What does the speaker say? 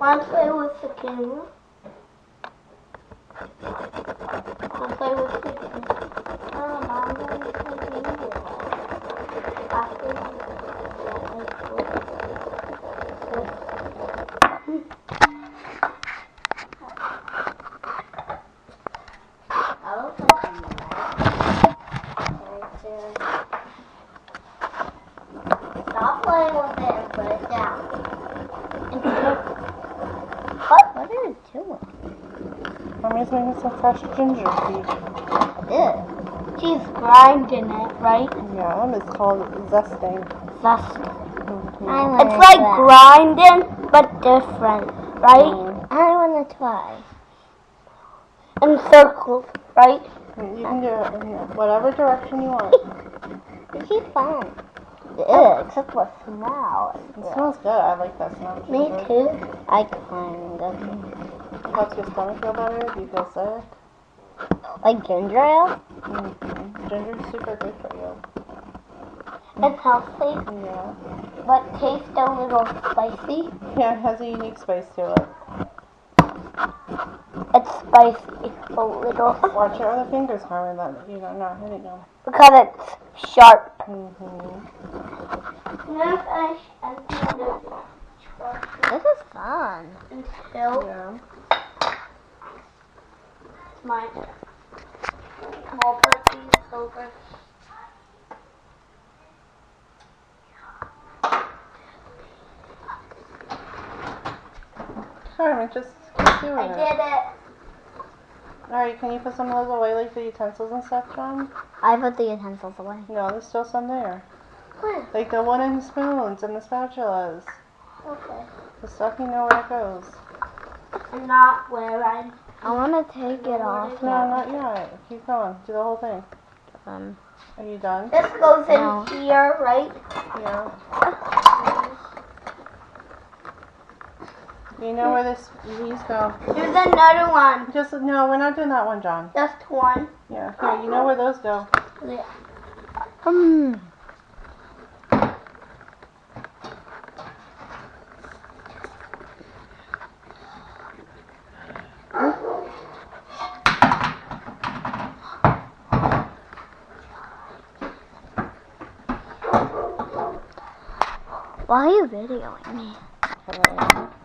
Want to play with the camera? Want to play with the camera? Oh, Mom, I'm going to play Ginger. After Stop playing with it and put it down. What are you doing? Mommy's making some fresh ginger tea. Ew. She's grinding it, right? Yeah, it's called zesting. Zesting. Mm-hmm. It's like grinding, but different, right? I want to try. In circles, right? You can do it in whatever direction you want. She's fun. Ew, except for smell. It smells good. I like that smell. Me too. I kind of. It helps your stomach feel better if you feel sick. Like ginger ale? Mm-hmm. Ginger's super good for you. It's healthy, Yeah. but tastes a little spicy. Yeah, it has a unique spice to it. It's spicy a little Watch your other fingers, Carmen, that you're not hitting them. because it's sharp. Mm-hmm. This is fun. Until Yeah. my small puppy is over. Carmen, just keep doing I it. did it. Alright, can you put some of those away, like the utensils and stuff, John? I put the utensils away. No, there's still some there. Where? Like the wooden spoons and the spatulas. Okay. The stuff you know where it goes. And not where I. I want to take it off No, now. not yet. Keep going. Do the whole thing. Are you done? This goes in No. here, right? Yeah. You know where these go. There's another one. Just, no, we're not doing that one, John. Just one. Yeah, here, you know where those go. Yeah. Why are you videoing me? Hello.